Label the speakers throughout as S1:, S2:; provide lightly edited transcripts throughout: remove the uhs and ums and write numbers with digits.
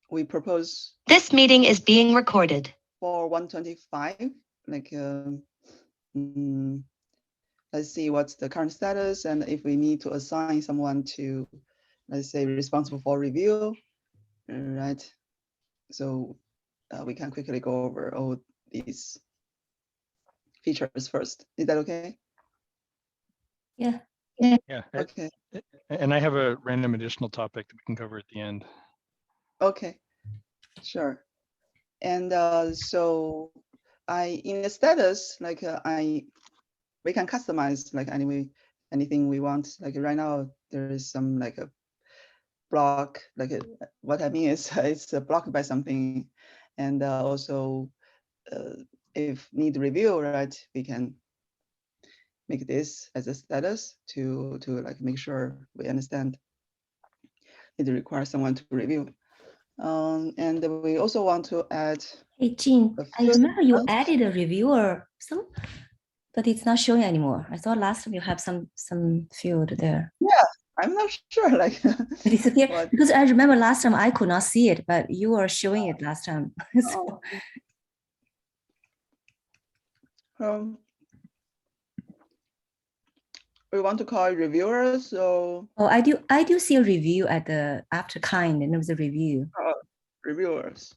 S1: we propose.
S2: This meeting is being recorded.
S1: For 125, like, let's see what's the current status, and if we need to assign someone to, let's say, responsible for review, right? So we can quickly go over all these features first. Is that okay?
S3: Yeah.
S4: Yeah.
S1: Okay.
S4: And I have a random additional topic that we can cover at the end.
S1: Okay, sure. And so in the status, like we can customize like anything we want. Like right now, there is some like a block. Like what I mean is it's blocked by something, and also if need review, right, we can make this as a status to like make sure we understand it requires someone to review. And we also want to add.
S3: Hey, Jean, I remember you added a reviewer, but it's not showing anymore. I thought last time you have some field there.
S1: Yeah, I'm not sure. Like,
S3: it disappeared because I remember last time I could not see it, but you were showing it last time. So.
S1: We want to call it reviewers. So
S3: I do see a review at the after kind, and there was a review.
S1: Reviewers.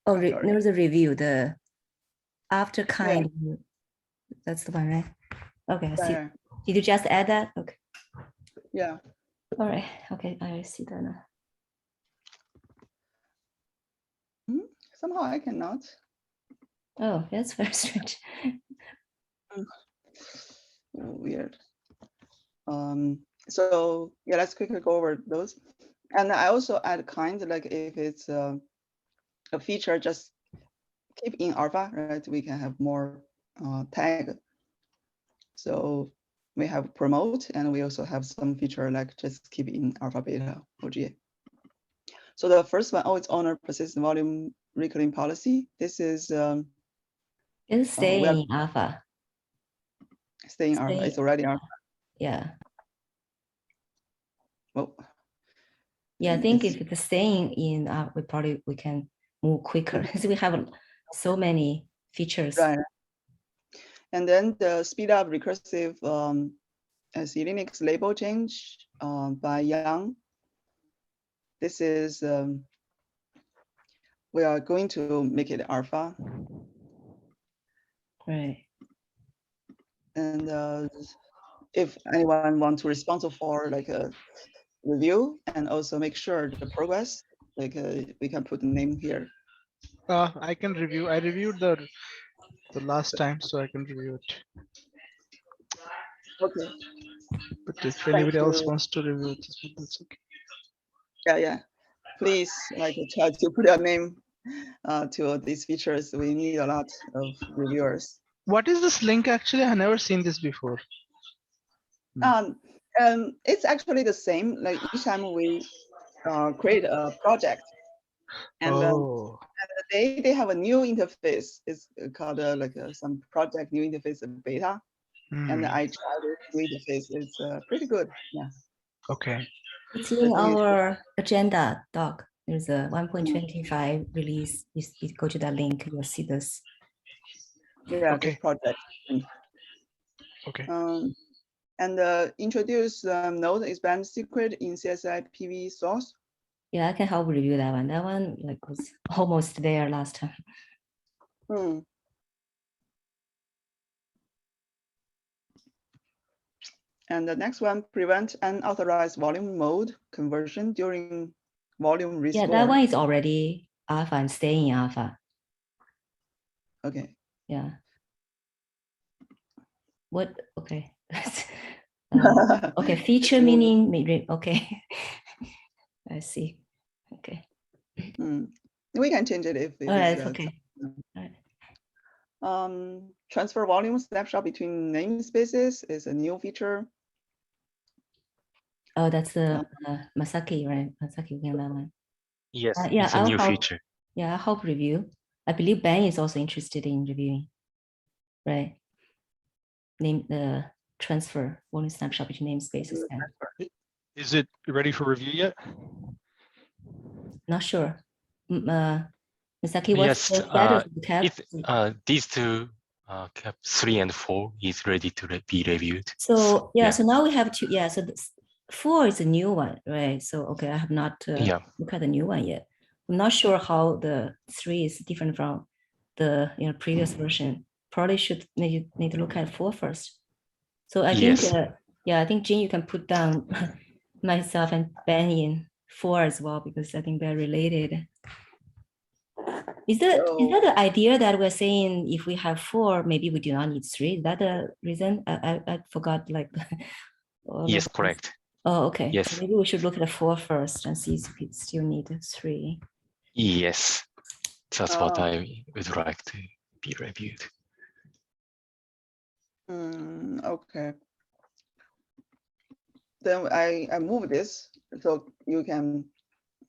S3: Oh, there was a review. The after kind. Yeah. That's the one, right? Okay, I see. Did you just add that? Okay.
S1: Yeah.
S3: All right. Okay, I see that now.
S1: Somehow I cannot.
S3: Oh, that's very strange.
S1: Weird. So yeah, let's quickly go over those. And I also add kind, like if it's a feature, just keep in alpha, right? We can have more tag. So we have promote, and we also have some feature like just keep in alpha, beta, OGA. So the first one, its owner persistent volume recurring policy. This is
S3: it's staying in alpha.
S1: Staying alpha. It's already alpha.
S3: Yeah.
S1: Well.
S3: Yeah, I think if it's staying in, we can move quicker because we have so many features.
S1: Right. And then the speed up recursive Linux label change by Yang. This is we are going to make it alpha.
S3: Right.
S1: And if anyone wants to responsible for like a review and also make sure the progress, like we can put the name here.
S5: I can review. I reviewed the last time, so I can review it.
S1: Okay.
S5: But if anybody else wants to review it, that's okay.
S1: Yeah. Please, like, try to put your name to these features. We need a lot of reviewers.
S5: What is this link actually? I've never seen this before.
S1: It's actually the same. Like each time we create a project, and the day they have a new interface. It's called some project new interface beta, and I tried it. New interface. It's pretty good. Yeah.
S5: Okay.
S3: It's in our agenda doc. There's a 1.25 release. You go to that link, you'll see this.
S1: Yeah, okay. This project.
S5: Okay.
S1: And introduce node expand secret in CSI PV source.
S3: Yeah, I can help review that one. That one was almost there last time.
S1: And the next one, prevent unauthorized volume mode conversion during volume restore.
S3: Yeah, that one is already alpha and staying in alpha.
S1: Okay.
S3: Yeah. What? Okay. Okay, feature meaning maybe. Okay. I see. Okay.
S1: We can change it if
S3: it's okay.
S1: All right. Transfer volume snapshot between namespaces is a new feature.
S3: Oh, that's the Masaki, right? Masaki that one.
S6: Yes, it's a new feature.
S3: Yeah, I hope review. I believe Ben is also interested in reviewing, right? Name the transfer volume snapshot between namespaces.
S4: Is it ready for review yet?
S3: Not sure. Misaki, what's the status of the cap?
S6: These two, cap 3 and 4 is ready to be reviewed.
S3: So yeah, so now we have two. Yeah, so this 4 is a new one, right? So okay, I have not looked at the new one yet. I'm not sure how the 3 is different from the previous version. Probably should need to look at 4 first. So I think I think Jin, you can put down myself and Ben in 4 as well, because I think they're related. Is that the idea that we're saying if we have 4, maybe we do not need 3? Is that the reason? I forgot like.
S6: Yes, correct.
S3: Oh, okay.
S6: Yes.
S3: So maybe we should look at 4 first and see if we still need 3.
S6: Yes, that's what I would like to be reviewed.
S1: Okay. Then I move this so you can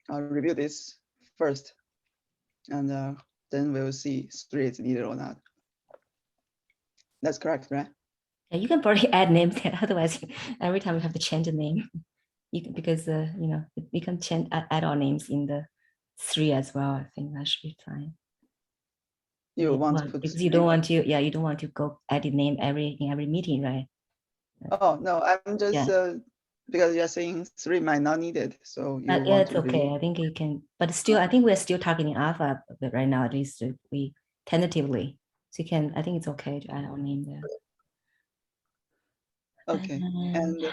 S1: review this first, and then we'll see 3 is needed or not. That's correct, right?
S3: Yeah, you can probably add names there. Otherwise, every time we have to change the name. You can, because we can change add our names in the 3 as well. I think that should be fine.
S1: You want to put
S3: because you don't want to you don't want to go edit name in every meeting, right?
S1: Oh no, I'm just because you're saying 3 might not need it, so you
S3: yeah,
S1: want
S3: it's
S1: to
S3: okay. I think you can, but still, I think we're still targeting alpha, but right now at least we tentatively. So you can, I think it's okay to add our name there.
S1: Okay, and the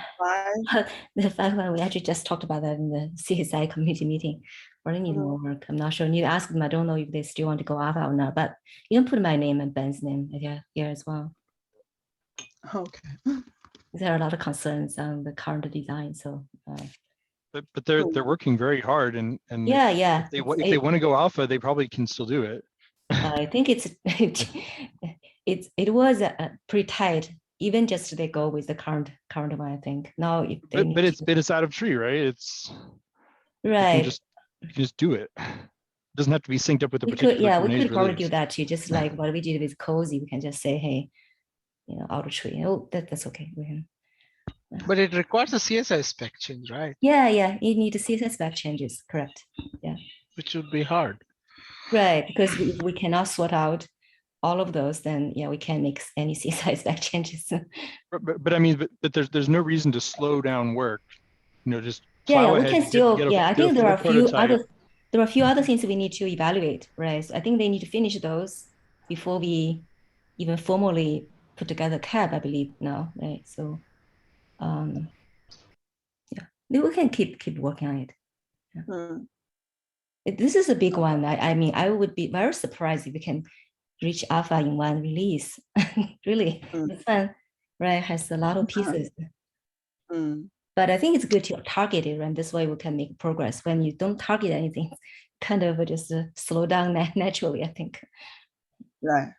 S1: 5.
S3: The 5 one, we actually just talked about that in the CSI community meeting. Probably need more work. I'm not sure. I need to ask them. I don't know if they still want to go alpha or not, but you can put my name and Ben's name here as well.
S1: Okay.
S3: There are a lot of concerns on the current design, so.
S4: But they're working very hard, and
S3: yeah.
S4: If they want to go alpha, they probably can still do it.
S3: I think it was pretty tight. Even just they go with the current one, I think. Now, if they
S4: but it's out of tree, right? It's
S3: right.
S4: You can just do it. It doesn't have to be synced up with the particular.
S3: We could probably do that too. Just like what we did with Cozy, we can just say, hey, out of tree. Oh, that's okay. We can.
S5: But it requires a CSI spec change, right?
S3: Yeah, you need to CSI spec changes, correct? Yeah.
S5: Which would be hard.
S3: Right, because we cannot sort out all of those, then we can't make any CSI spec changes.
S4: But I mean, but there's no reason to slow down work. Just
S3: yeah,
S4: we
S3: can still. I think there are a few other things we need to evaluate, right? So I think they need to finish those before we even formally put together CAB, I believe now, right? So, we can keep working on it. Yeah. This is a big one. I mean, I would be very surprised if we can reach alpha in one release. Really, this one, right, has a lot of pieces. But I think it's good to target it, and this way we can make progress. When you don't target anything, kind of just slow down naturally, I think.
S1: Right.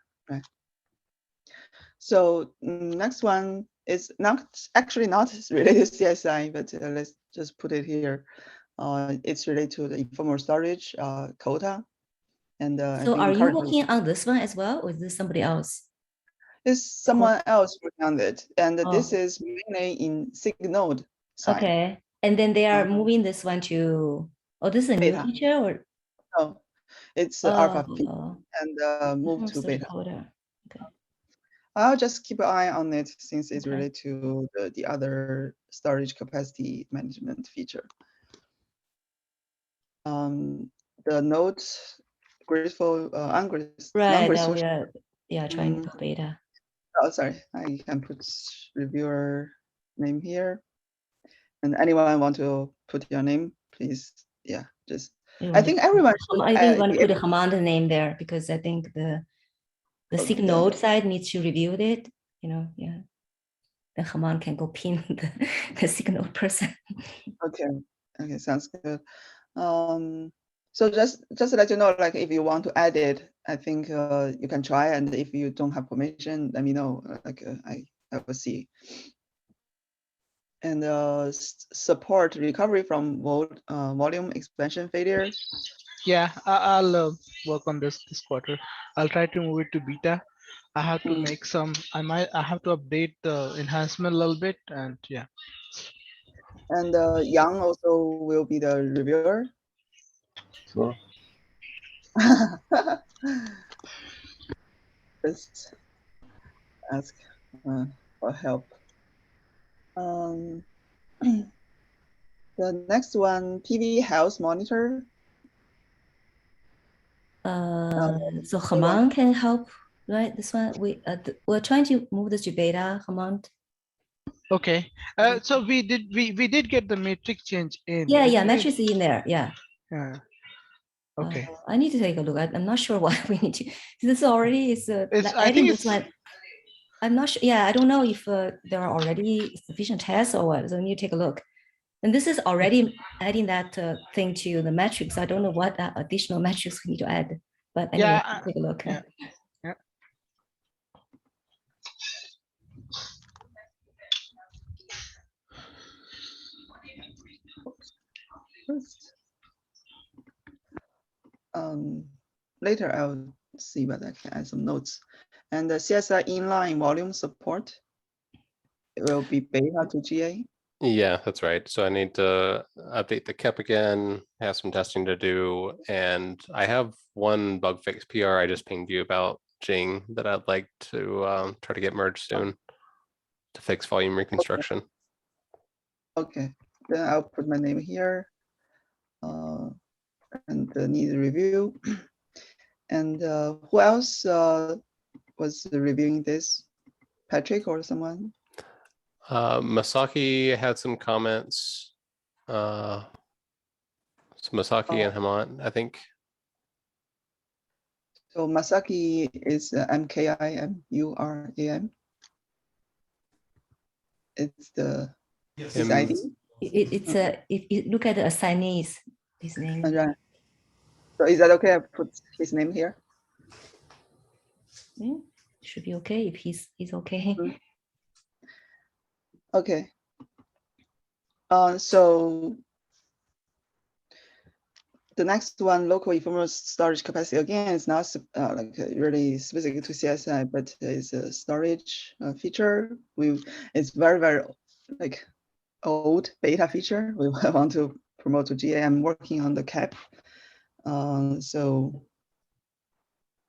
S1: So next one is actually not related to CSI, but let's just put it here. It's related to the informal storage quota. And
S3: so are you working on this one as well, or is this somebody else?
S1: It's someone else working on it, and this is mainly in SIG node side.
S3: Okay, and then they are moving this one to. Oh, this is a
S1: beta.
S3: new feature, or?
S1: No, it's alpha and move to beta.
S3: Okay.
S1: I'll just keep an eye on it since it's related to the other storage capacity management feature. The node graceful, ungraceful.
S3: Right, now we are trying to go beta.
S1: Oh, sorry, I can put reviewer name here. And anyone want to put your name, please, just. I think everyone should.
S3: I think you want to put a command name there, because I think the SIG node side needs to review it, The command can go pin the SIG node person.
S1: Okay, sounds good. So just to let you know, like if you want to add it, I think you can try, and if you don't have permission, let me know. Like I will see. And support recovery from volume expansion failure.
S5: Yeah, I'll work on this quarter. I'll try to move it to beta. I have to make some. I have to update the enhancement a little bit, and yeah.
S1: And Yang also will be the reviewer.
S7: Sure.
S1: Just ask for help. The next one, PV health monitor.
S3: So Haman can help, right? This one we're trying to move this to beta. Haman.
S5: Okay. So we did get the matrix change in.
S3: Yeah, matrix is in there. Yeah.
S5: Yeah. Okay.
S3: I need to take a look. I'm not sure why we need to. This already is.
S5: I think it's.
S3: One. I'm not sure. Yeah, I don't know if there are already sufficient tests or what. So I need to take a look. And this is already adding that thing to the metrics. I don't know what additional metrics we need to add. But anyway,
S5: Yeah.
S3: take a look.
S5: Yeah.
S1: Later I'll see whether I can add some notes. And the CSI inline volume support, it will be beta to GA.
S7: Yeah, that's right. So I need to update the KEP again, have some testing to do, and I have one bug fix PR I just pinged you about, Jing, that I'd like to try to get merged soon to fix volume reconstruction.
S1: Okay, then I'll put my name here and need review. And who else was reviewing this? Patrick or someone?
S7: Masaki had some comments. So Masaki and Haman, I think.
S1: So Masaki is MKIMURAM. It's the his ID.
S3: It's if you look at the assignees, his name.
S1: Right. So is that okay? I put his name here.
S3: Yeah, should be okay if he's okay.
S1: Okay. So the next one, local ephemeral storage capacity, again, is not like really specific to CSI, but it's a storage feature. It's very like old beta feature. We want to promote to GA. I'm working on the CAP. So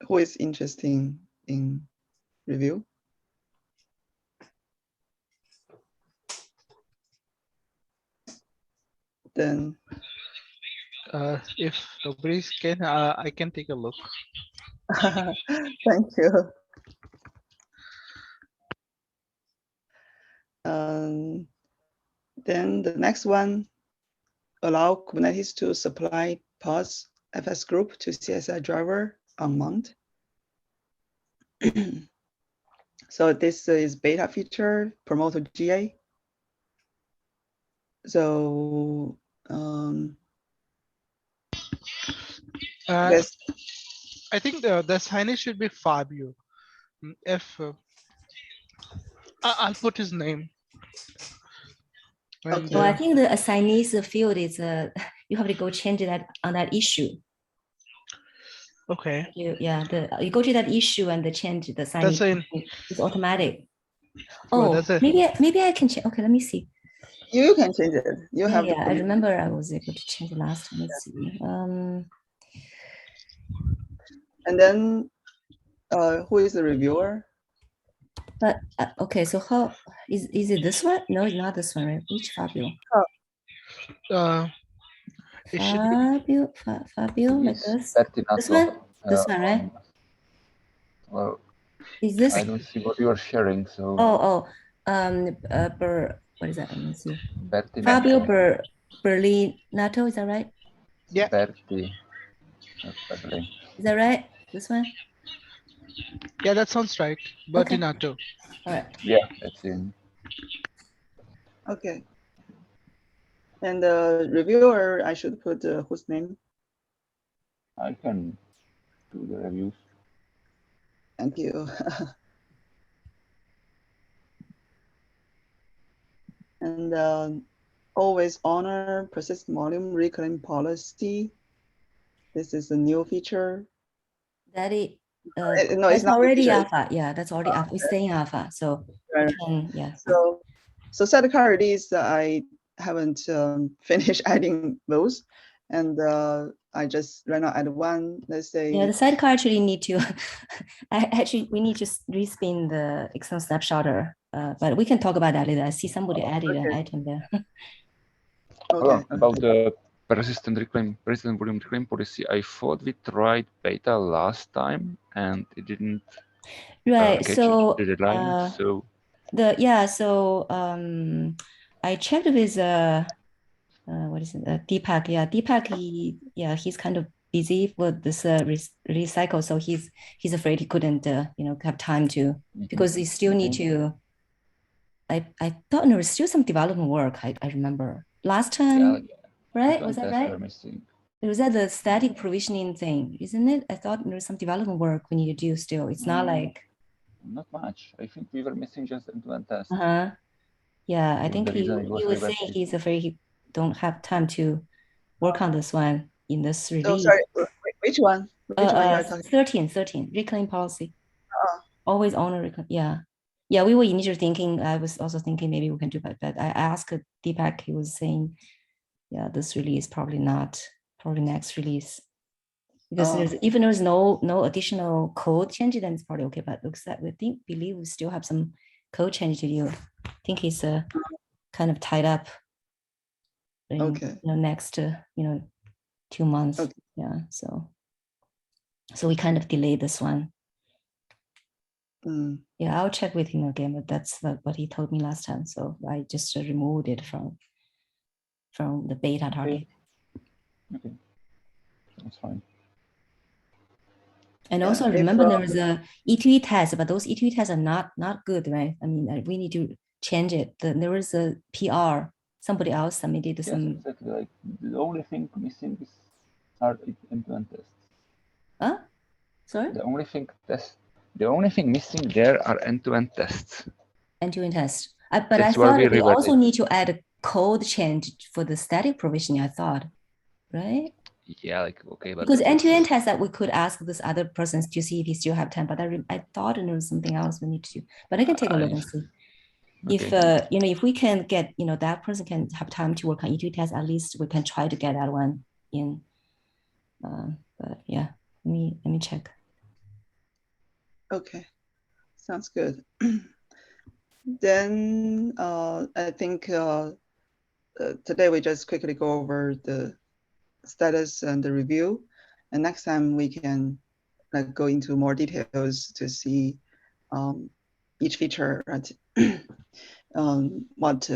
S1: who is interested in review? Then
S5: if nobody's can, I can take a look.
S1: thank you. Then the next one, allow Kubernetes to supply pods FS group to CSI driver on mount. So this is beta feature, promote to GA. So
S5: I think the signage should be Fabio. If I'll put his name. And,
S3: well, I think the assignees field is you have to go change that on that issue.
S5: Okay.
S3: You go to that issue and change the signage. It's automatic. Oh, maybe I can change. Okay, let me see.
S1: You can change it. You have.
S3: Yeah, I remember I was able to change it last time. Let's see.
S1: And then, who is the reviewer?
S3: But okay, so how is it this one? No, it's not this one, right? Which Fabio? Fabio, like this. This one, right?
S8: Well,
S3: is this?
S8: I don't see what you are sharing. So.
S3: What is that? Let me see.
S8: Fabio
S3: Berlinato, is that right?
S5: Yeah.
S8: Berti.
S3: Is that right? This one?
S5: Yeah, that sounds right. Bertinato.
S3: Okay. All right.
S8: Yeah, that's in.
S1: Okay. And the reviewer, I should put whose name?
S8: I can do the reviews.
S1: Thank you. And always honor persistent volume reclaim policy. This is a new feature.
S3: That is,
S1: no,
S3: it's not already alpha. Yeah, that's already alpha. It's staying alpha. So
S1: right.
S3: Yeah.
S1: So set card release, I haven't finished adding those, and I just right now add one. Let's say
S3: Yeah, the sidecar actually need to. We need to respin the external snapshotter. But we can talk about that later. I see somebody added an item there.
S1: okay.
S8: About the persistent volume reclaim policy, I thought we tried beta last time and it didn't
S3: Right.
S8: catch
S3: So
S8: the deadline. So
S3: I checked with what is it? Deepak. Yeah, Deepak. He's kind of busy with this release cycle, so he's afraid he couldn't have time to, because he still need to. I thought there was still some development work. I remember last time, right? Was that right? It was at the static provisioning thing, isn't it? I thought there was some development work we need to do still. It's not like
S8: not much. I think we were missing just end-to-end tests.
S3: Yeah, I think he was saying he's afraid he don't have time to work on this one in this release.
S1: Oh, sorry. Which one? Which one you are talking?
S3: 13, reclaim policy. Always owner reclaim. Yeah. We were initially thinking. I was also thinking maybe we can do that, but I asked Deepak. He was saying, yeah, this release probably not. Probably next release. Because even there's no additional code change, then it's probably okay. But looks like believe we still have some code change to do. I think it's kind of tied up in next 2 months.
S1: Okay.
S3: Yeah, so we kind of delayed this one. Yeah, I'll check with him again, but that's what he told me last time. So I just removed it from the beta target.
S8: Okay, that's fine.
S3: And also remember there was a E2E test, but those E2E tests are not good, right? I mean, we need to change it. There was a PR. Somebody else submitted some.
S8: Yes, exactly. Like the only thing missing are end-to-end tests.
S3: Huh? Sorry?
S8: The only thing missing there are end-to-end tests.
S3: End-to-end tests. But I thought we also need to add a code change for the static provisioning, I thought, right?
S8: Yeah, like, okay. But
S3: because end-to-end test that we could ask this other person to see if he still have time, but I thought there was something else we need to do, but I can take a look and see. Okay. If we can get, that person can have time to work on E2 test, at least we can try to get that one in. But yeah, let me check.
S1: Okay, sounds good. Then I think today we just quickly go over the status and the review, and next time we can go into more details to see each feature, right? What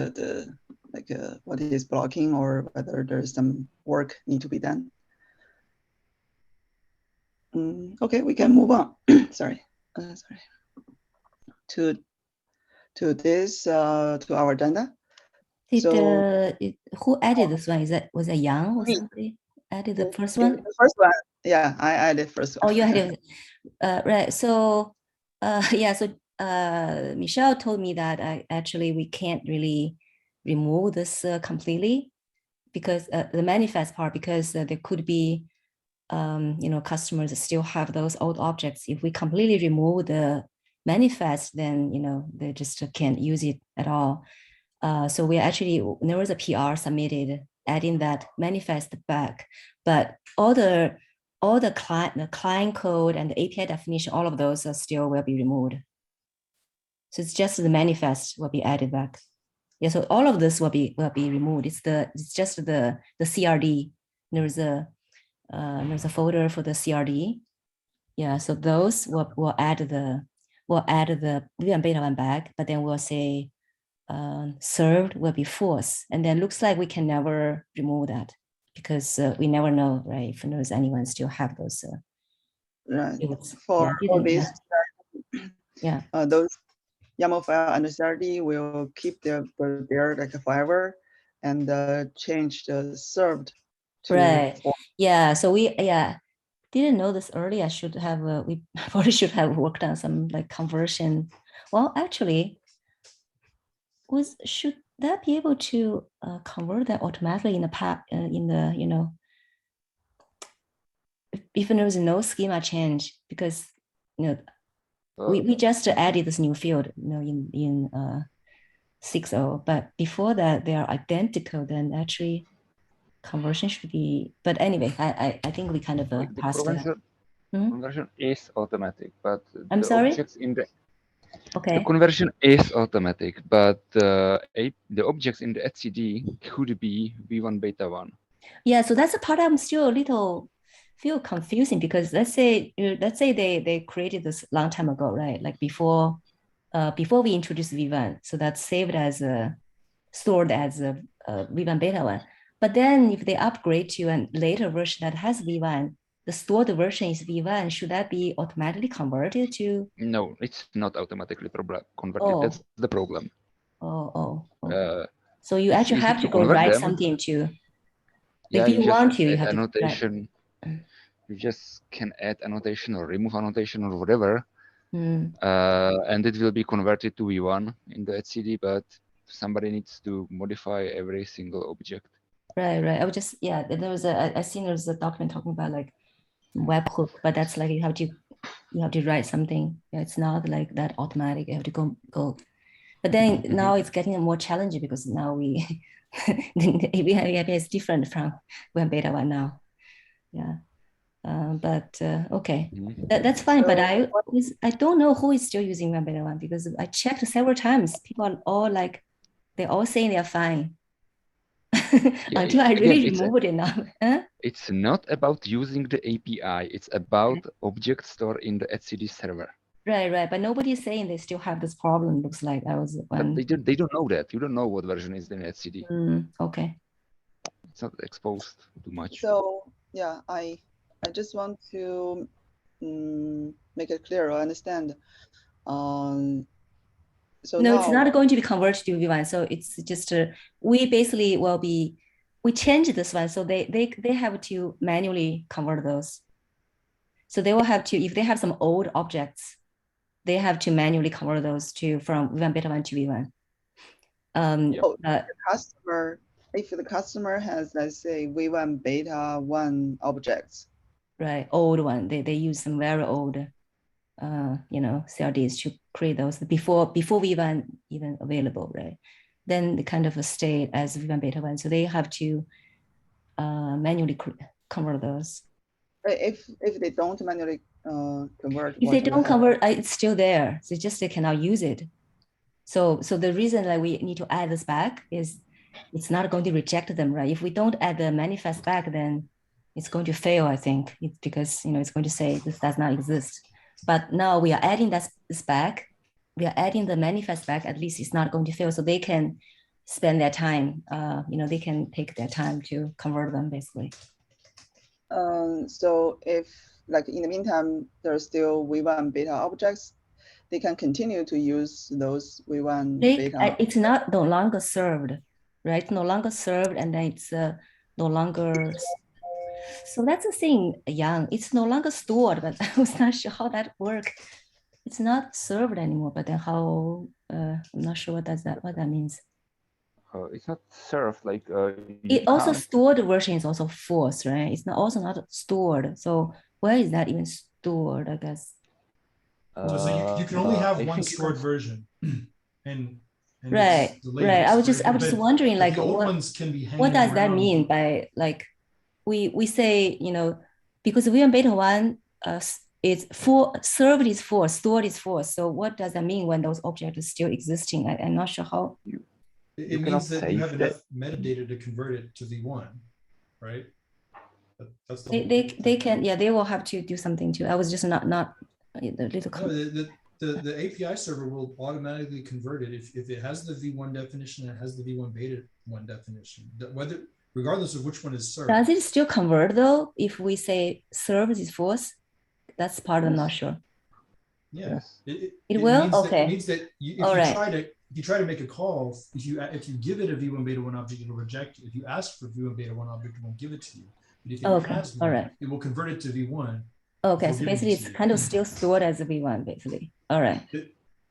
S1: what is blocking, or whether there's some work need to be done. Okay, we can move on. Sorry. To this to our agenda.
S3: Who added this one? Was it Yang or somebody added the first one?
S1: The first one, yeah, I added first one.
S3: Oh, you added right. So Michelle told me that we can't really remove this completely, because the manifest part, because there could be customers still have those old objects. If we completely remove the manifest, then they just can't use it at all. So there was a PR submitted adding that manifest back, but all the client code and the API definition, all of those still will be removed. So it's just the manifest will be added back. Yeah, so all of this will be removed. It's just the CRD. There's a folder for the CRD. Yeah, so those will add the VM beta one back, but then we'll say served will be false, and then looks like we can never remove that, because we never know, right, if there's anyone still have those
S1: right for this those YAML file and CRD will keep there like forever, and change the served to
S3: right false. Yeah, so we didn't know this early. I should have we probably should have worked on some conversion. Well, actually, should that be able to convert that automatically in the even there was no schema change, because we just added this new field in 6.0, but before that they are identical, then actually conversion should be, but anyway, I think we kind of passed that.
S8: Conversion is automatic, but
S3: I'm
S8: the
S3: sorry?
S8: objects in the
S3: Okay.
S8: the conversion is automatic, but the objects in the etcd could be v1 beta 1.
S3: Yeah, so that's a part I'm still a little feel confusing, because let's say they created this long time ago, right? Like before we introduced v1, so that's saved as stored as a v1 beta 1. But then if they upgrade to a later version that has v1, the stored version is v1, should that be automatically converted to?
S8: No, it's not automatically converted.
S3: Oh.
S8: That's the problem.
S3: Oh. So you actually have to go
S8: convert
S3: write
S8: them.
S3: something to. Like
S8: Yeah,
S3: if you want to, you
S8: add
S3: have
S8: annotation.
S3: to write.
S8: You just can add annotation or remove annotation or whatever,
S3: Mm.
S8: and it will be converted to v1 in the etcd, but somebody needs to modify every single object.
S3: Right. I was just, yeah, there was I seen there was a document talking about like webhook, but that's like you have to write something. Yeah, it's not like that automatic. You have to go. But then now it's getting more challenging, because now we API is different from when beta 1 now. Yeah. But okay, that's fine.
S1: So,
S3: but I don't know who is still using One Beta 1, because I checked several times. People are all like, they're all saying they're fine.
S8: Yeah,
S3: until I
S8: again,
S3: really removed it now. Huh?
S8: It's not about using the API. It's about object store in the etcd server.
S3: Right. But nobody's saying they still have this problem. Looks like I was one.
S8: But they don't know that. You don't know what version is in etcd.
S3: Okay.
S8: It's not exposed too much.
S1: So yeah, I just want to make it clear or understand. So
S3: no,
S1: now,
S3: it's not going to be converted to v1. So it's just we basically we change this one. So they have to manually convert those. So they will have to, if they have some old objects, they have to manually convert those from v1 beta 1 to v1.
S1: the customer, if the customer has, let's say, v1 beta 1 objects,
S3: right, old one, they use some very old CRDs to create those before v1 even available, right? Then they kind of stay as v1 beta 1, so they have to manually convert those.
S1: If they don't manually convert,
S3: if they don't convert, it's still there. So just they cannot use it. So the reason that we need to add this back is it's not going to reject them, right? If we don't add the manifest back, then it's going to fail, I think. It's because it's going to say this does not exist. But now we are adding this back. We are adding the manifest back. At least it's not going to fail. So they can spend their time. They can take their time to convert them, basically.
S1: So if, like, in the meantime, there are still v1 beta objects, they can continue to use those v1 beta.
S3: It's no longer served, right? It's no longer served, and then it's no longer. So that's the thing, Yang. It's no longer stored, but I was not sure how that works. It's not served anymore, but then how? I'm not sure what that means.
S8: It's not served like.
S3: It also stored version is also false, right? It's also not stored. So where is that even stored? I guess.
S9: So you can only have one stored version, and
S3: right. I was just wondering, like, what does that mean by, like, we say, because v1 beta 1 is served is false, stored is false. So what does that mean when those objects are still existing? I'm not sure how.
S9: It means that you have enough metadata to convert it to v1, right? That's
S3: they can, yeah, they will have to do something too. I was just not a little.
S9: No, the API server will automatically convert it if it has the v1 definition and it has the v1 beta 1 definition, regardless of which one is served.
S3: Does it still convert though? If we say served is false, that's part I'm not sure.
S9: Yeah,
S3: it will.
S9: Means
S3: okay.
S9: It means that if you try to make a call, if you give it a v1 beta 1 object, it'll reject it. If you ask for v1 beta 1 object, it won't give it to you. But if it has one, it will convert it to v1.
S3: Okay, so basically it's kind of still stored as a v1, basically. All right.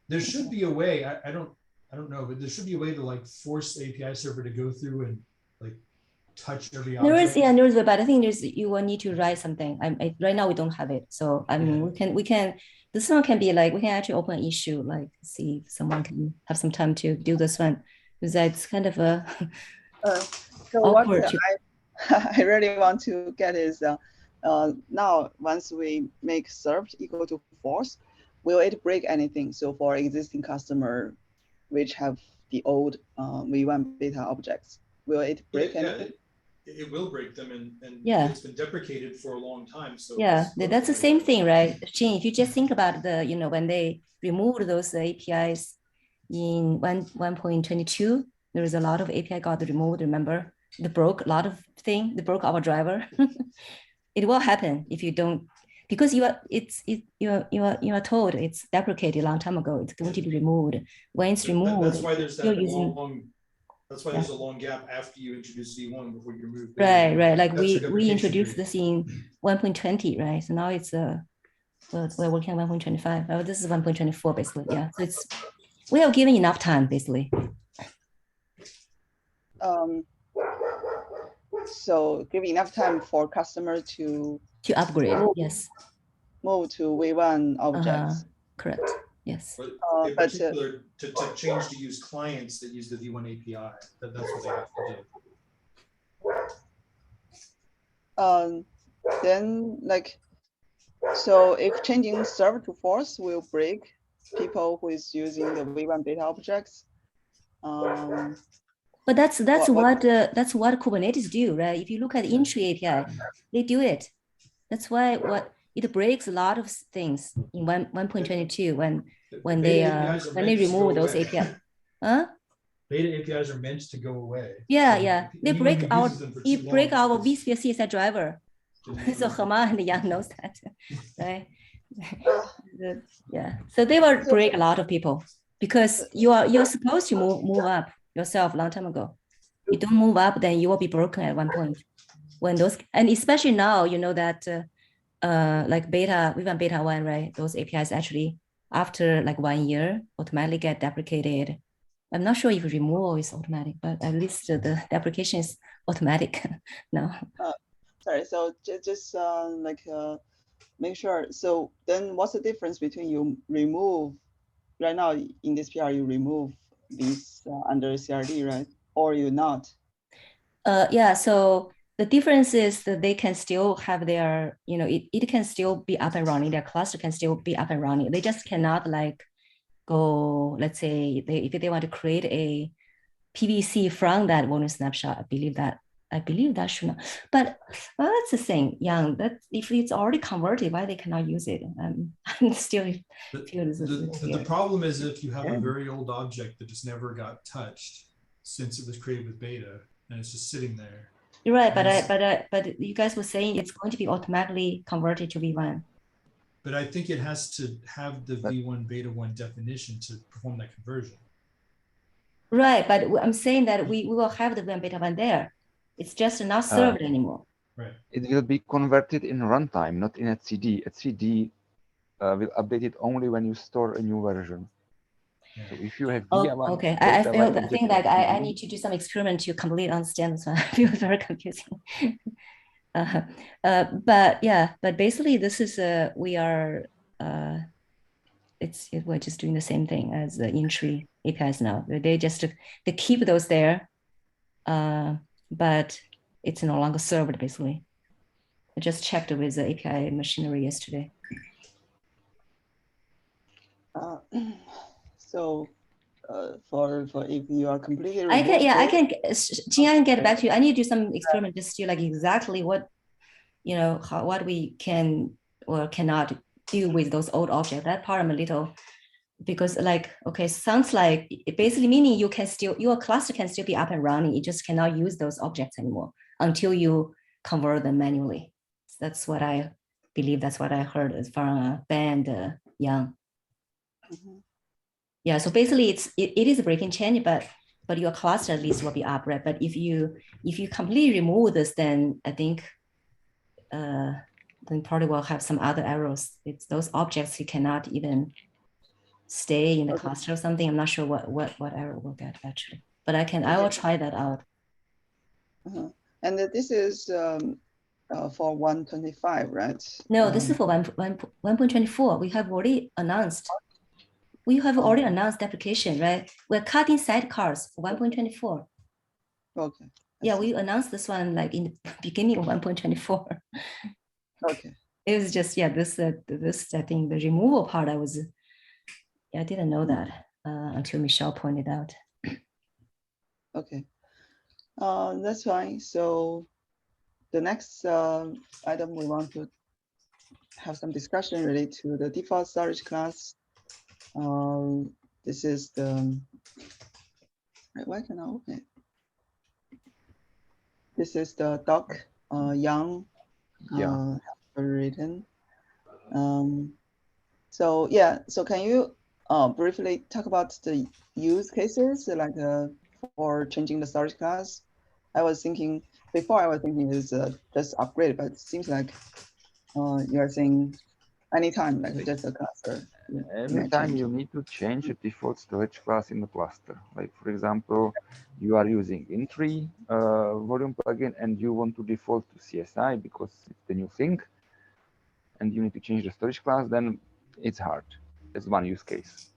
S9: There should be a way. I don't know, but there should be a way to, like, force the API server to go through and, like, touch every object.
S3: There is, but I think you will need to write something. Right now we don't have it, so I mean we can. This one can be like, we can actually open an issue, like see if someone can have some time to do this one, because it's kind of a
S1: so
S3: awkward.
S1: I really want to get is now once we make served equal to false, will it break anything? So for existing customer, which have the old V1 beta objects, will it break anything?
S9: It will break them, and
S3: yeah,
S9: it's been deprecated for a long time. So
S3: yeah, that's the same thing, right? Jing, if you just think about the, when they removed those APIs in 1.22, there was a lot of API got removed. Remember, they broke a lot of things. They broke our driver. It will happen if you don't, because you are told it's deprecated a long time ago. It's going to be removed. When it's removed,
S9: that's why there's that long. That's why there's a long gap after you introduce V1 before you remove.
S3: Right. Like we introduced this in 1.20, right? So now it's we're working on 1.25. Oh, this is 1.24 basically. Yeah. So we have given enough time basically.
S1: So give enough time for customer to
S3: upgrade. Yes.
S1: Move to V1 objects.
S3: Correct. Yes.
S9: But in particular, to change to use clients that use the V1 API, that's what they have to do.
S1: Then like, so if changing server to false will break people who is using the V1 beta objects.
S3: But that's what Kubernetes do, right? If you look at entry API, they do it. That's why it breaks a lot of things in 1.22 when they remove those APIs. Huh?
S9: Beta APIs are meant to go away.
S3: Yeah, so they break our vSphere CSI driver. So Hema and Yang knows that, right? Yeah. So they will break a lot of people because you're supposed to move up yourself a long time ago. You don't move up, then you will be broken at one point. When those, and especially now, that like V1 beta 1, right? Those APIs actually after like 1 year automatically get deprecated. I'm not sure if removal is automatic, but at least the deprecation is automatic now.
S1: Sorry, so just make sure. So then what's the difference between you remove, right now in this PR, you remove these under CRD, right? Or you not?
S3: Yeah, so the difference is that they can still have their, it can still be up and running. Their cluster can still be up and running. They just cannot like go, let's say if they want to create a PVC from that volume snapshot, I believe that should not, but that's the thing, Yang, that if it's already converted, why they cannot use it? I'm still feel
S9: the problem is if you have a very old object that just never got touched since it was created with beta and it's just sitting there.
S3: You're right, but you guys were saying it's going to be automatically converted to V1.
S9: But I think it has to have the V1 beta 1 definition to perform that conversion.
S3: Right, but I'm saying that we will have the V1 beta 1 there. It's just not served anymore.
S9: Right.
S8: It will be converted in runtime, not in etcd. etcd will update it only when you store a new version. Yeah. So if you have
S3: okay, I think like I need to do some experiment to completely understand this one. I feel very confusing. But basically this is we're just doing the same thing as the entry APIs now. They keep those there, but it's no longer served basically. I just checked with the API machinery yesterday.
S1: So for if you are completely
S3: I can get back to you. I need to do some experiment just to like exactly what what we can or cannot do with those old objects. That part I'm a little, because like, okay, sounds like it basically meaning your cluster can still be up and running. You just cannot use those objects anymore until you convert them manually. So that's what I believe. That's what I heard from Ben and Yang. Mm-hmm. Yeah, so basically it is a breaking change, but your cluster at least will be up, right? But if you completely remove this, then I think then probably will have some other errors. It's those objects you cannot even stay in the cluster or something. I'm not sure what error we'll get actually, but I will try that out.
S1: And this is for 125, right?
S3: No, this is for 1.24. We have already announced. We have already announced the application, right? We're cutting sidecars for 1.24.
S1: Okay.
S3: Yeah, we announced this one like in the beginning of 1.24.
S1: Okay.
S3: It was just, yeah, this I think the removal part, I didn't know that until Michelle pointed out.
S1: Okay. That's fine. So the next item we want to have some discussion related to the default storage class. This is the, why can I open it? This is the doc Young written. So yeah, so can you briefly talk about the use cases like for changing the storage class? I was thinking is just upgrade, but it seems like you are saying anytime, like just a cluster.
S8: Every time you need to change a default storage class in the cluster. Like for example, you are using in-tree volume plugin and you want to default to CSI because it's the new thing, and you need to change the storage class, then it's hard. It's one use case.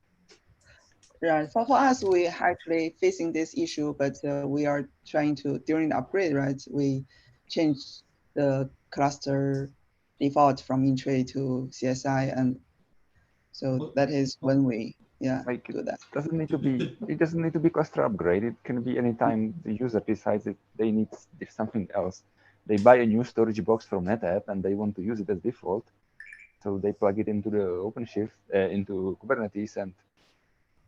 S1: Right. For us, we actually facing this issue, but we are trying to, during the upgrade, right, we change the cluster default from in-tray to CSI, and so that is when we do that.
S8: It doesn't need to be cluster upgrade. It can be anytime the user decides that they need something else. They buy a new storage box from NetApp and they want to use it as default, so they plug it into the OpenShift into Kubernetes, and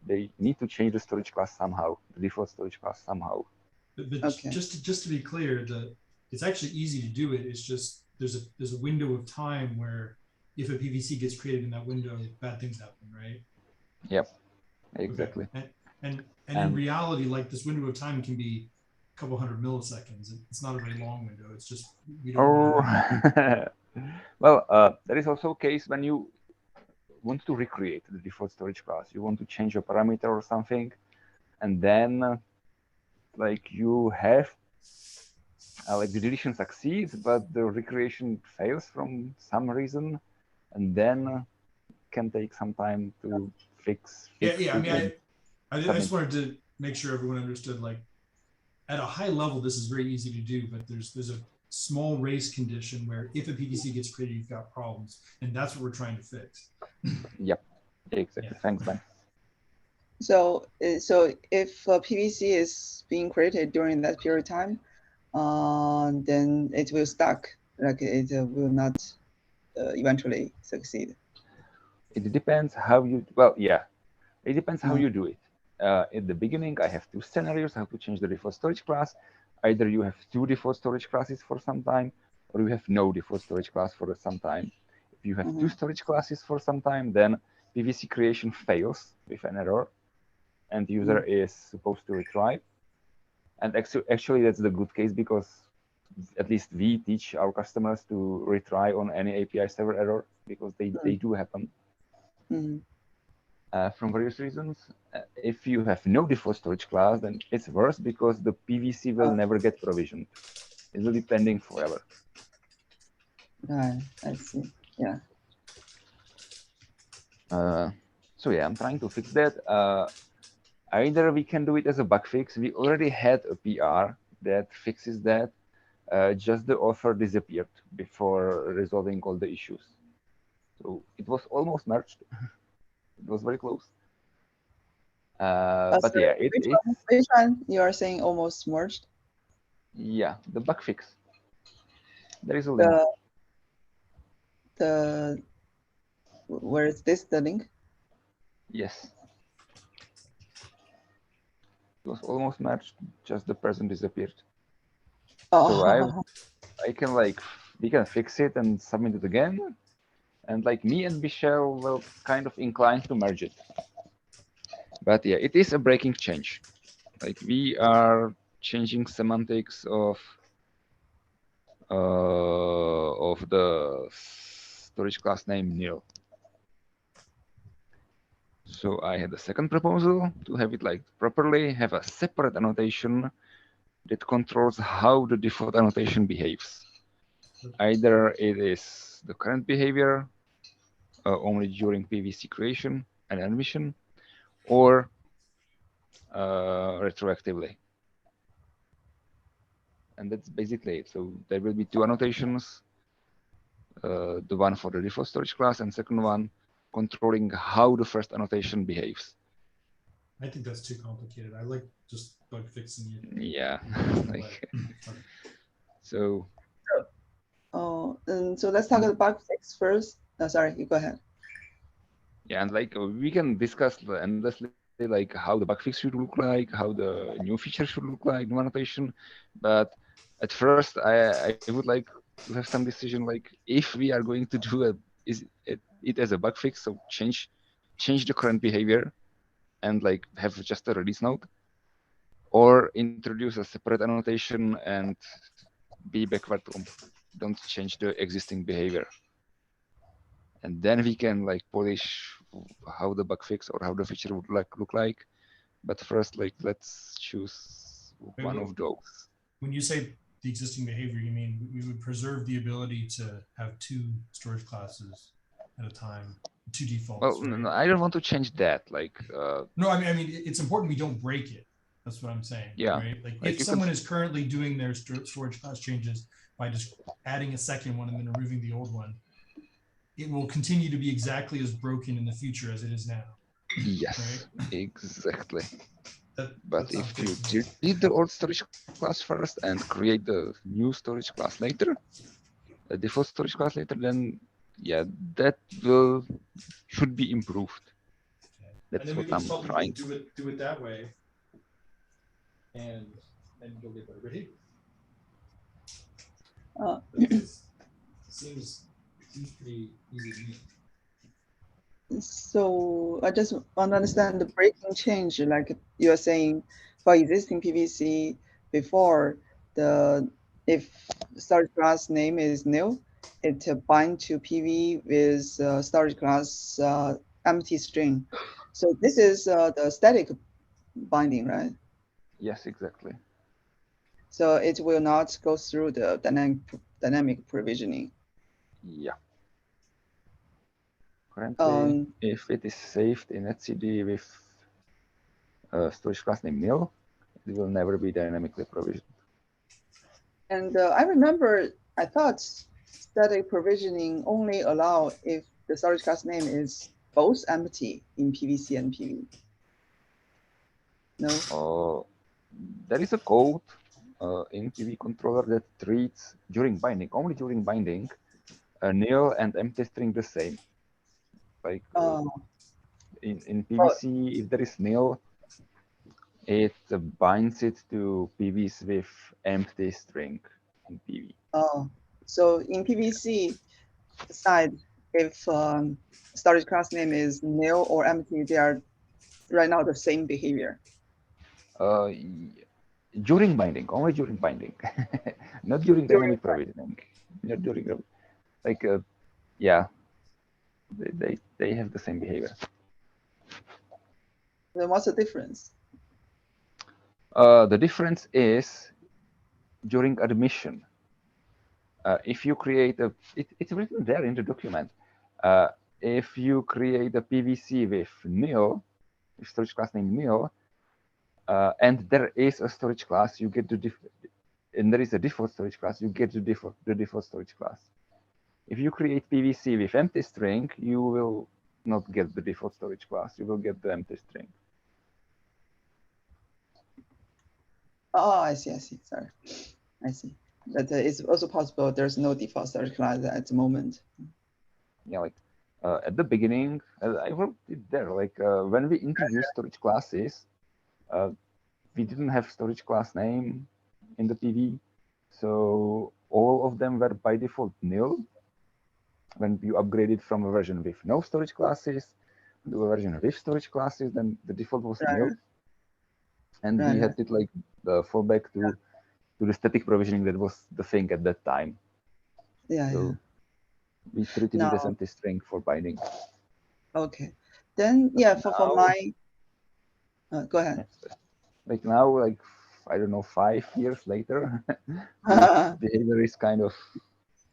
S8: they need to change the storage class somehow, the default storage class somehow.
S9: But okay. just to be clear, it's actually easy to do it. It's just there's a window of time where if a PVC gets created in that window, bad things happen, right?
S8: Yep, exactly.
S9: Okay. And in reality, like this window of time can be a couple hundred milliseconds. It's not a very long window. It's just we don't.
S8: Well, there is also a case when you want to recreate the default storage class. You want to change a parameter or something, and then like you have like the deletion succeeds, but the recreation fails from some reason, and then can take some time to fix
S9: yeah. I mean, I just wanted to make sure everyone understood. Like, at a high level, this is very easy to do, but there's a small race condition where if a PVC gets created, you've got problems, and that's what we're trying to fix.
S8: Yep, exactly. Yeah. Thanks, Ben.
S1: So if a PVC is being created during that period of time, then it will stuck. Like it will not eventually succeed.
S8: It depends how you. Well, yeah, it depends how you do it. At the beginning, I have two scenarios. I have to change the default storage class. Either you have two default storage classes for some time, or you have no default storage class for some time. If you have two storage classes for some time, then PVC creation fails with an error, and the user is supposed to retry. And actually, that's the good case, because at least we teach our customers to retry on any API server error, because they do happen. From various reasons. If you have no default storage class, then it's worse because the PVC will never get provisioned. It will be pending forever.
S1: Right, I see. Yeah.
S8: So yeah, I'm trying to fix that. Either we can do it as a bug fix. We already had a PR that fixes that. Just the author disappeared before resolving all the issues. So it was almost merged. It was very close. But yeah,
S1: which one you are saying almost merged?
S8: Yeah, the bug fix. There is a link.
S1: Where is this, the link?
S8: Yes. It was almost merged, just the person disappeared. So I can we can fix it and submit it again. And like me and Michelle will kind of inclined to merge it. But yeah, it is a breaking change. Like we are changing semantics of the storage class name nil. So I had a second proposal to have it like properly, have a separate annotation that controls how the default annotation behaves. Either it is the current behavior only during PVC creation and admission, or retroactively. and that's basically it. So there will be two annotations, the one for the default storage class and second one controlling how the first annotation behaves.
S9: I think that's too complicated. I like just bug fixing it.
S8: Yeah. Like,
S9: Okay.
S8: so.
S1: Oh, and so let's talk about bug fix first. Sorry, you go ahead.
S8: Yeah, and like we can discuss endlessly like how the bug fix should look like, how the new feature should look like, new annotation. But at first, I would like to have some decision like if we are going to do it as a bug fix, so change the current behavior and like have just a release note, or introduce a separate annotation and be backward, don't change the existing behavior. And then we can like polish how the bug fix or how the feature would look like. But first, like let's choose one of those.
S9: When you say the existing behavior, you mean we would preserve the ability to have two storage classes at a time, two defaults.
S8: Well,
S9: right?
S8: no, I don't want to change that. Like
S9: no, I mean it's important we don't break it. That's what I'm saying.
S8: Yeah.
S9: Right? Like if someone is currently doing their storage class changes by just adding a second one and then removing the old one, it will continue to be exactly as broken in the future as it is now.
S8: Yes, right? Exactly. But if you
S9: good.
S8: delete the old storage class first and create the new storage class later, the default storage class later, then yeah, that should be improved. That's what I'm trying.
S9: Do it that way, and you'll get better behavior. Seems pretty easy to me.
S1: So I just want to understand the breaking change, like you are saying for existing PVC before if storage class name is new, it bind to PV with storage class empty string. So this is the static binding, right?
S8: Yes, exactly.
S1: So it will not go through the dynamic provisioning.
S8: Yeah. Currently, if it is saved in etcd with storage class name nil, it will never be dynamically provisioned.
S1: And I remember I thought static provisioning only allow if the storage class name is both empty in PVC and PV. No?
S8: There is a code in PV controller that treats only during binding, a nil and empty string the same. Like in PVC, if there is nil, it binds it to PVs with empty string in PV.
S1: Oh, so in PVC side, if storage class name is nil or empty, they are right now the same behavior.
S8: During binding, only during binding, not during dynamic provisioning. Not during like yeah, they have the same behavior.
S1: Then what's the difference?
S8: The difference is during admission. If you create it's written there in the document. If you create a PVC with nil, storage class name nil, and there is a storage class, you get and there is a default storage class, you get the default storage class. If you create PVC with empty string, you will not get the default storage class. You will get the empty string.
S1: Oh, I see. Sorry, I see. But it's also possible there's no default storage class at the moment.
S8: Yeah, like at the beginning, I wrote it there. Like when we introduced storage classes, we didn't have storage class name in the PV, so all of them were by default nil. When you upgraded from a version with no storage classes to a version with storage classes, then the default was nil. And we had it like the fallback to the static provisioning that was the thing at that time. So we treated it as empty string for binding.
S1: Okay. Then for my go ahead.
S8: Like now, like I don't know, 5 years later, behavior is kind of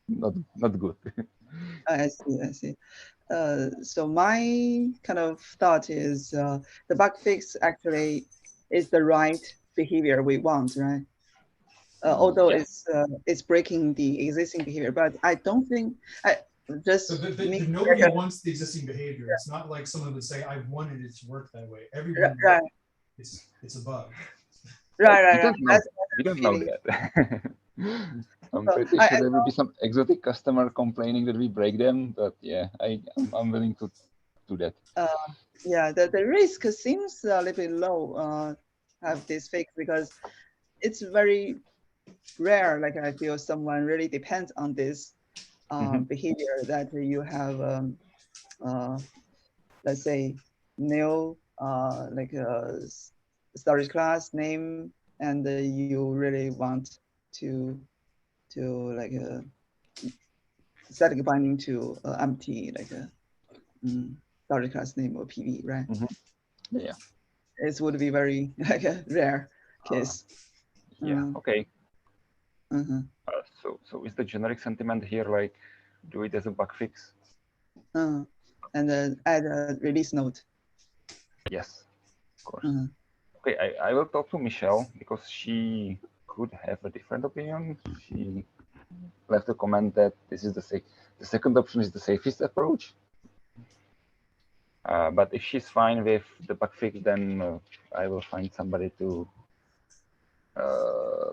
S8: not good.
S1: I see. So my kind of thought is the bug fix actually is the right behavior we want, right? although it's breaking the existing behavior, but I don't think just
S9: but nobody wants the existing behavior. It's not like someone would say, I wanted it to work that way. Everyone,
S1: right.
S9: It's a bug.
S1: Right.
S8: We don't know that. I'm pretty sure there will be some exotic customer complaining that we break them, but yeah, I'm willing to do that.
S1: Yeah, the risk seems a little bit low. Have this fix because it's very rare. Like I feel someone really depends on this behavior that you have. Let's say new like a storage class name, and you really want to like static binding to empty like a storage class name or PV, right?
S8: Yeah,
S1: it would be very like a rare case.
S8: Yeah. Okay. So is the generic sentiment here like do it as a bug fix?
S1: And then add a release note.
S8: Yes, of course. Okay, I will talk to Michelle because she could have a different opinion. She left a comment that this is the second option is the safest approach. But if she's fine with the bug fix, then I will find somebody to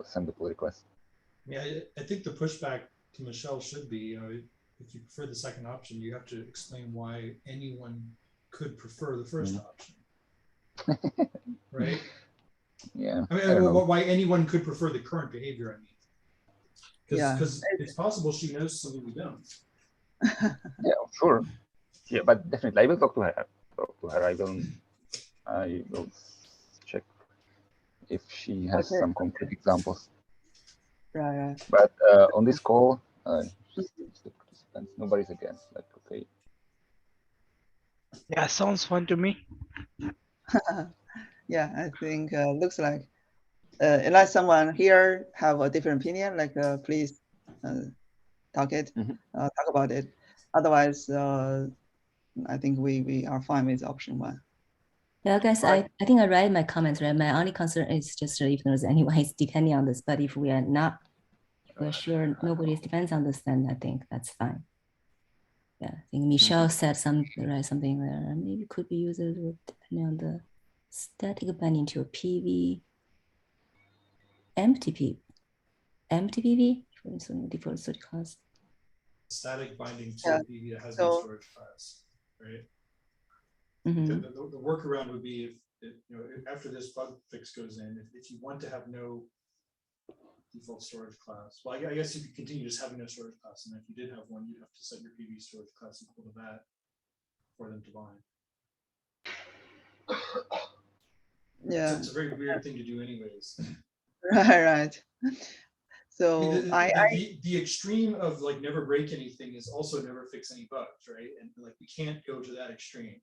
S8: send the pull request.
S9: Yeah, I think the pushback to Michelle should be, you know, if you prefer the second option, you have to explain why anyone could prefer the first option. Right?
S8: Yeah.
S9: I mean, why anyone could prefer the current behavior, I mean. Because it's possible she knows something we don't.
S8: Yeah, sure. Yeah, but definitely I will talk to her. I will check if she has some concrete examples.
S1: Right.
S8: But on this call, nobody's against. Like, okay.
S5: Yeah, sounds fun to me.
S1: Yeah, I think looks like unless someone here have a different opinion, like please talk about it. Otherwise, I think we are fine with option one.
S3: Yeah, guys, I think I read my comments, right? My only concern is just if there's anyone is depending on this, but if we are not, we're sure nobody depends on this, then I think that's fine. Yeah, I think Michelle said something there. Maybe could be used depending on the static binding to a PV, empty PV for default storage class.
S9: Static binding to a PV that has no storage class, right? The workaround would be if you know, after this bug fix goes in, if you want to have no default storage class, well, I guess you could continue just having no storage class, and if you did have one, you'd have to set your PV storage class equal to that for them to bind.
S1: Yeah,
S9: it's a very weird thing to do, anyways.
S1: Right. So
S9: I mean, the extreme of like never break anything is also never fix any bugs, right? And like we can't go to that extreme.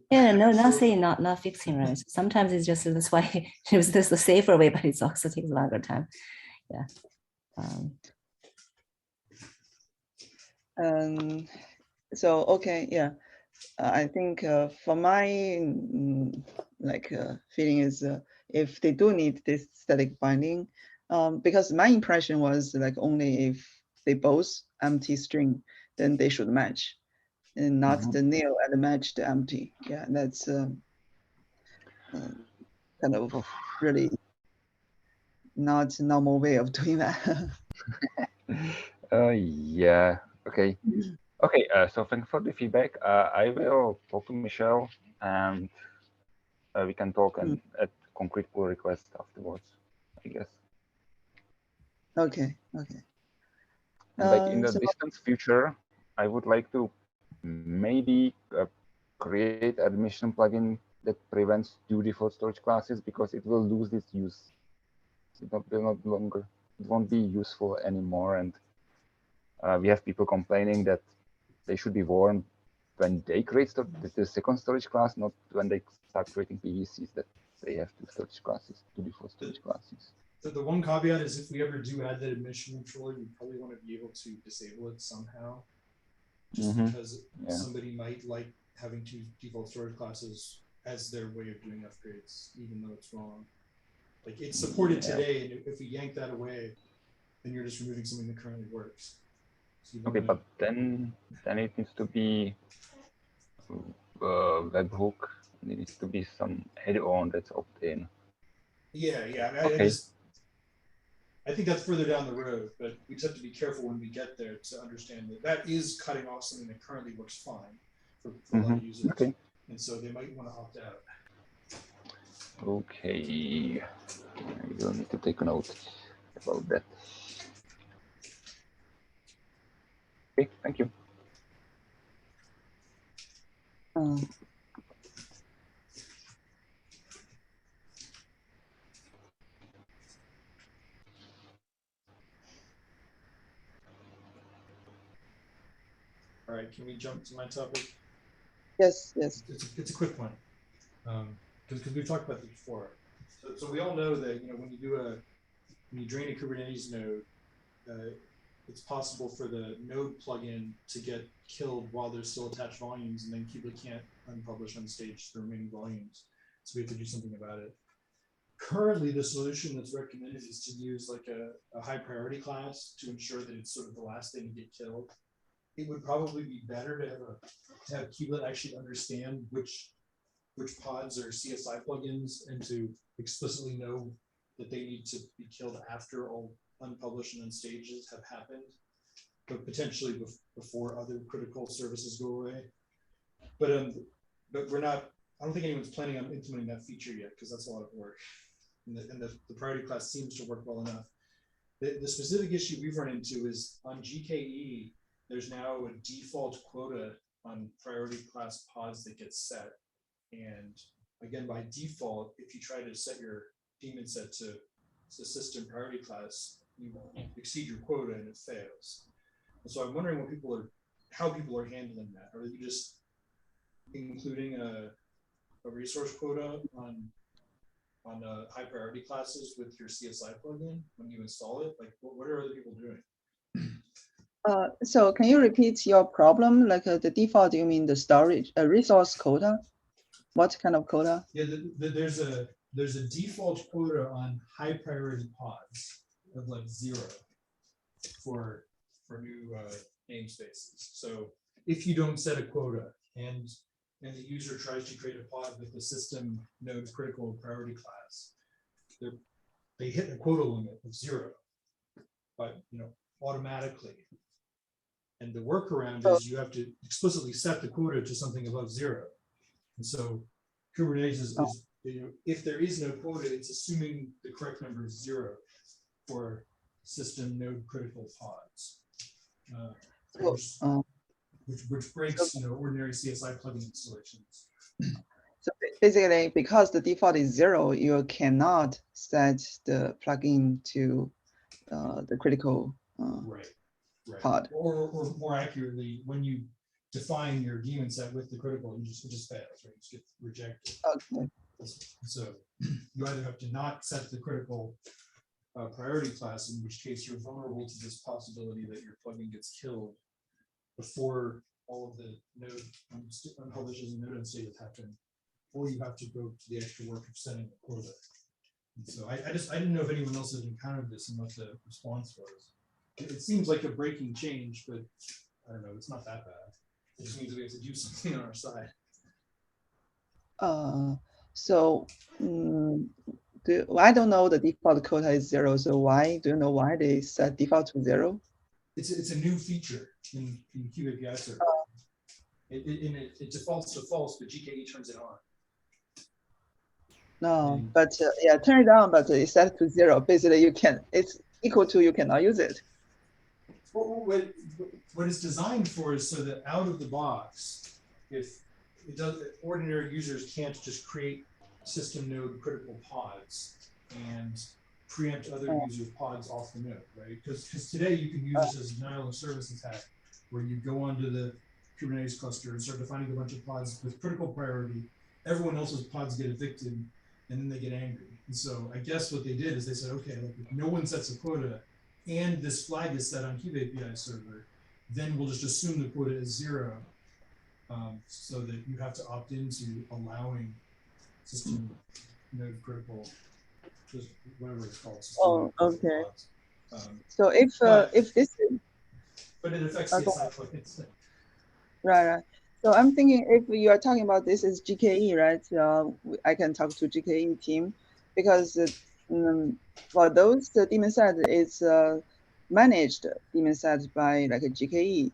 S3: Yeah, no, not saying not fixing, right? Sometimes it's just that's why it was this the safer way, but it also takes a longer time. Yeah.
S1: So okay, yeah. I think for my feeling is if they do need this static binding, because my impression was like only if they both empty string, then they should match, and not the nil and the match the empty. Yeah, that's kind of really not normal way of doing that.
S8: Yeah. Okay. Okay. So thanks for the feedback. I will talk to Michelle, and we can talk and add concrete pull requests afterwards, I guess.
S1: Okay.
S8: Like in the distant future, I would like to maybe create admission plugin that prevents two default storage classes because it will lose its use. It won't be useful anymore, and we have people complaining that they should be warned when they create the second storage class, not when they start creating PVCs that they have two storage classes, two default storage classes.
S9: The one caveat is if we ever do add that admission controller, you probably want to be able to disable it somehow. Just because somebody might like having two default storage classes as their way of doing upgrades, even though it's wrong. Like it's supported today, and if we yank that away, then you're just removing something that currently works. So
S8: okay, but then it needs to be webhook. There needs to be some add-on that's opt-in.
S9: Yeah, yeah. I,
S8: Okay.
S9: I think that's further down the road, but we just have to be careful when we get there to understand that that is cutting off something that currently works fine for a lot of users.
S8: Okay.
S9: And so they might want to opt out.
S8: Okay. I will need to take a note about that. Okay, thank you.
S9: All right, can we jump to my topic?
S1: Yes, yes.
S9: It's a quick one, because we've talked about this before. So we all know that when you drain a Kubernetes node, it's possible for the node plugin to get killed while there's still attached volumes, and then Kubernetes can't unpublish on stage the remaining volumes. So we have to do something about it. Currently, the solution that's recommended is to use like a high priority class to ensure that it's sort of the last thing to get killed. It would probably be better to have Kubernetes actually understand which pods are CSI plugins and to explicitly know that they need to be killed after all unpublished and unstages have happened, but potentially before other critical services go away. But we're not. I don't think anyone's planning on implementing that feature yet because that's a lot of work, and the priority class seems to work well enough. The specific issue we've run into is on GKE. There's now a default quota on priority class pods that gets set. And again, by default, if you try to set your daemon set to system priority class, you exceed your quota and it fails. And so I'm wondering how people are handling that. Are you just including a resource quota on high priority classes with your CSI plugin when you install it? Like, what are other people doing?
S1: So can you repeat your problem? Like the default, you mean the storage, resource quota? What kind of quota?
S9: Yeah, there's a default quota on high priority pods of like 0 for new namespaces. So if you don't set a quota and the user tries to create a pod with the system node critical priority class, they hit the quota limit of 0, but automatically. And the workaround is you have to explicitly set the quota to something above 0. And so Kubernetes is if there is no quota, it's assuming the correct number is 0 for system node critical pods, which breaks ordinary CSI plugin installations.
S1: So basically, because the default is 0, you cannot set the plugin to the critical
S9: right.
S1: pod.
S9: Or more accurately, when you define your daemon set with the critical, it just fails, right? You just get rejected.
S1: Okay.
S9: So you either have to not set the critical priority class, in which case you're vulnerable to this possibility that your plugin gets killed before all of the node unpublishes and node unstages happen, or you have to go to the extra work of setting the quota. And so I didn't know if anyone else had encountered this and what the response was. It seems like a breaking change, but I don't know, it's not that bad. It just means we have to do something on our side.
S1: I don't know the default quota is 0, so do you know why they set default to 0?
S9: It's a new feature in KubeAPI server. It defaults to false, but GKE turns it on.
S1: No, but yeah, turn it on, but it's set to 0. Basically, it's equal to you cannot use it.
S9: What it's designed for is so that out of the box, if it does, ordinary users can't just create system node critical pods and preempt other users' pods off the node, right? Because today you can use this as a denial of service attack, where you go onto the Kubernetes cluster and start defining a bunch of pods with critical priority. Everyone else's pods get evicted, and then they get angry. And so I guess what they did is they said, okay, like if no one sets a quota, and this flag is set on KubeAPI server, then we'll just assume the quota is 0, so that you have to opt into allowing system node critical just whatever it's called.
S1: Oh, okay.
S9: Um,
S1: So if this is,
S9: but it affects CSI plugins.
S1: right. So I'm thinking if you are talking about this is GKE, right? I can talk to GKE team because for those daemon set is managed daemon set by like a GKE.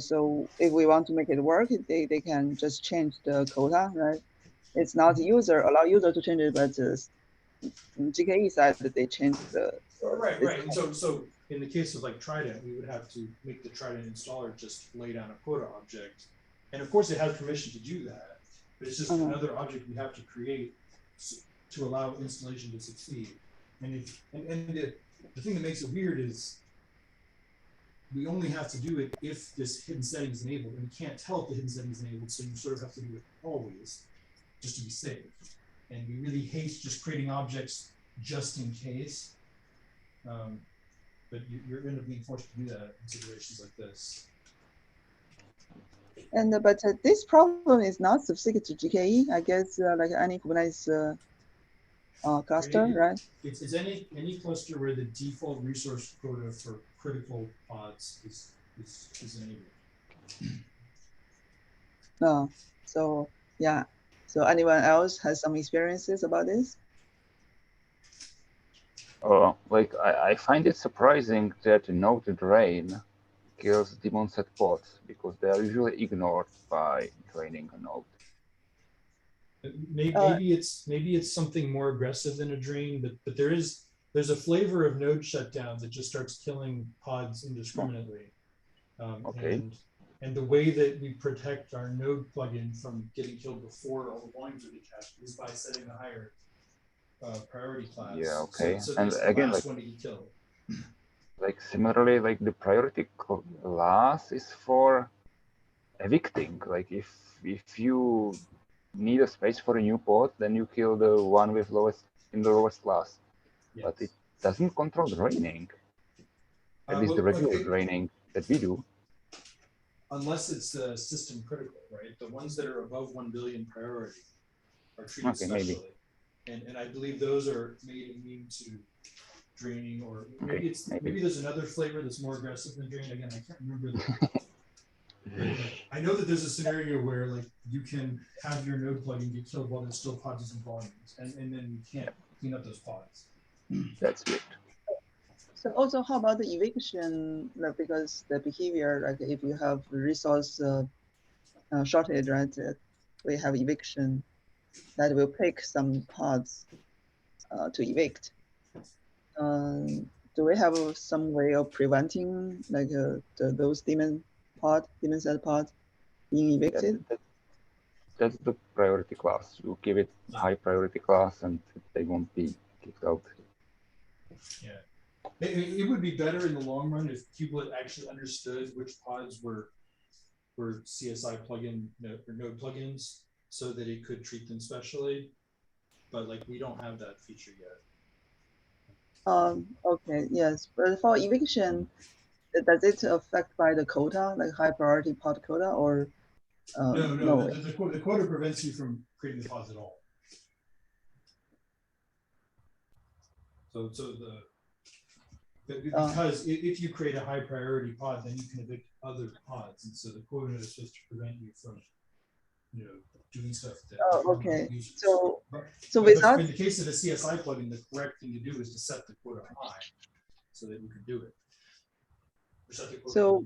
S1: So if we want to make it work, they can just change the quota, right? It's not allow user to change it, but GKE side that they change the
S9: Right. And so in the case of like Trident, we would have to make the Trident installer just lay down a quota object. And of course it has permission to do that, but it's just another object we have to create to allow installation to succeed. And the thing that makes it weird is we only have to do it if this hidden setting is enabled, and we can't tell if the hidden setting is enabled, so you sort of have to do it always, just to be safe. And we really hate just creating objects just in case. But you're going to be forced to do that in situations like this.
S1: And but this problem is not specific to GKE. I guess like any Kubernetes cluster, right?
S9: It's any cluster where the default resource quota for critical pods is enabled.
S1: No. So yeah. So anyone else has some experiences about this?
S8: Like I find it surprising that node drain kills daemon set pods because they are usually ignored by draining a node.
S9: Maybe it's something more aggressive than a drain, but there's a flavor of node shutdown that just starts killing pods indiscriminately.
S8: Okay.
S9: And the way that we protect our node plugin from getting killed before all the volumes are decached is by setting a higher priority class.
S8: Yeah, okay.
S9: So
S8: and
S9: it's the
S8: again,
S9: last
S8: like,
S9: one to get killed.
S8: like similarly, like the priority class is for evicting. Like if you need a space for a new pod, then you kill the one with in the lowest class.
S9: Yes.
S8: But it doesn't control draining. At least the regular draining that we do.
S9: Unless it's system critical, right? The ones that are above 1 billion priority are treated specially. And I believe those are made immune to draining, or maybe maybe there's another flavor that's more aggressive than drain. Again, I can't remember I know that there's a scenario where like you can have your node plugin get killed while there's still pods and volumes, and then you can't clean up those pods.
S8: That's good.
S1: So also, how about the eviction? Like, because the behavior, like if you have resource shortage, right? We have eviction that will pick some pods to evict. Do we have some way of preventing like those daemon set pods being evicted?
S8: That's the priority class. You give it high priority class, and they won't be kicked out.
S9: Yeah. It would be better in the long run if Kubelet actually understood which pods were CSI plugin or node plugins, so that it could treat them specially. But like we don't have that feature yet.
S1: Okay, yes, but for eviction, does it affect by the quota, like high priority pod quota, or
S9: no? The quota prevents you from creating the pods at all. So because if you create a high priority pod, then you can evict other pods, and so the quota is supposed to prevent you from, doing stuff that.
S1: Okay. So
S9: without, in the case of the CSI plugin, the correct thing to do is to set the quota high, so that you can do it.
S1: So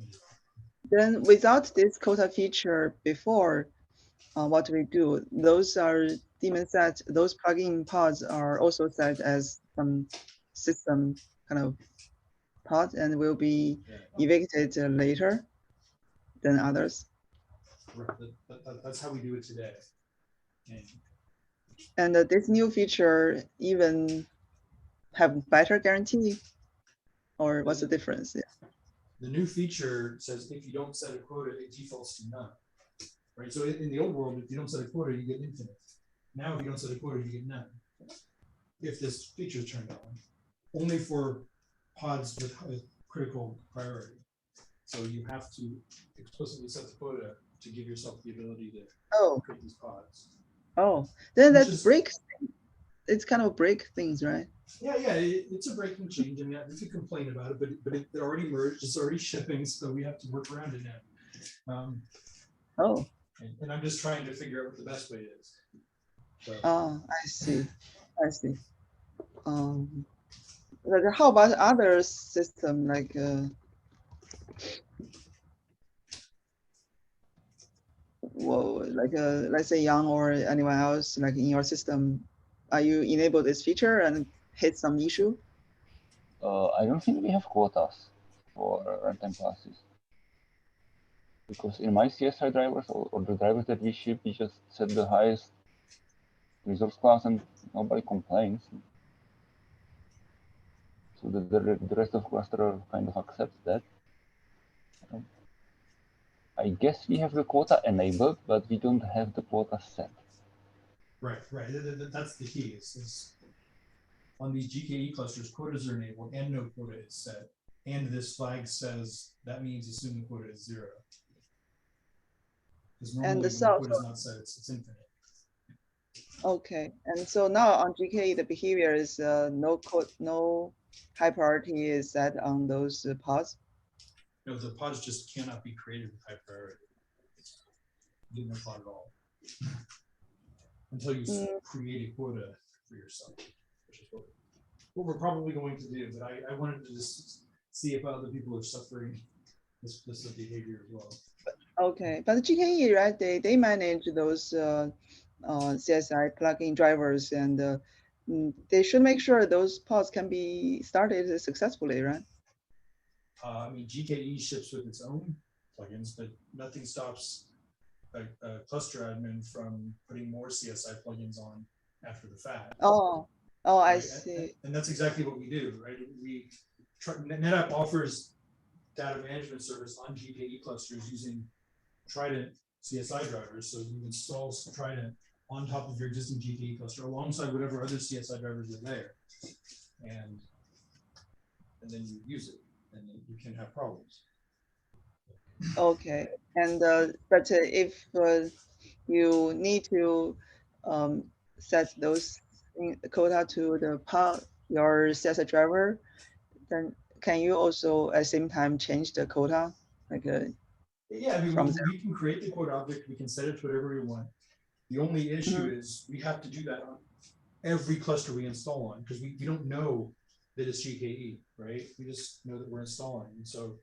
S1: then, without this quota feature before, what we do? Those are daemon set. Those plugin pods are also set as some system kind of pod and will be evicted later than others.
S9: That's how we do it today.
S1: And this new feature even have better guarantee, or what's the difference? Yeah.
S9: The new feature says if you don't set a quota, it defaults to none. Right. So in the old world, if you don't set a quota, you get infinite. Now, if you don't set a quota, you get none. If this feature is turned on, only for pods with critical priority. So you have to explicitly set the quota to give yourself the ability to create these pods.
S1: Oh, then that breaks it's kind of break things, right?
S9: Yeah, it's a breaking change. I mean, we could complain about it, but it already merged. It's already shipping, so we have to work around it now.
S1: Oh.
S9: And I'm just trying to figure out what the best way is. So.
S1: Oh, I see. Like how about other system like well, like let's say Young or anyone else like in your system, are you enable this feature and hit some issue?
S8: I don't think we have quotas for runtime classes. Because in my CSI drivers or the drivers that we ship, we just set the highest resource class and nobody complains. So the rest of cluster kind of accepts that. I guess we have the quota enabled, but we don't have the quota set.
S9: Right. That's the key. Is on these GKE clusters, quotas are enabled and no quota is set. And this flag says that means assume the quota is 0. Because normally when the quota is not set, it's infinite.
S1: Okay, and so now on GKE, the behavior is no high priority is set on those pods.
S9: No, the pods just cannot be created with high priority. You no pod at all until you create a quota for yourself, which is what we're probably going to do. But I wanted to just see if other people are suffering this behavior as well.
S1: Okay, but GKE, right? They manage those CSI plugin drivers, and they should make sure those pods can be started successfully, right?
S9: I mean, GKE ships with its own plugins, but nothing stops a cluster admin from putting more CSI plugins on after the fact.
S1: Oh, right? I see.
S9: And that's exactly what we do, right? NetApp offers data management service on GKE clusters using Trident CSI drivers. So you install Trident on top of your existing GKE cluster alongside whatever other CSI drivers are there, and then you use it, and then you can have problems.
S1: Okay, and but if you need to set those quota to the pod, your CSI driver, then can you also at the same time change the quota? Like
S9: yeah, I mean, we can create the quota object, we can set it to whatever we want. The only issue is we have to do that on every cluster we install on, because we don't know that it's GKE, right? We just know that we're installing. And so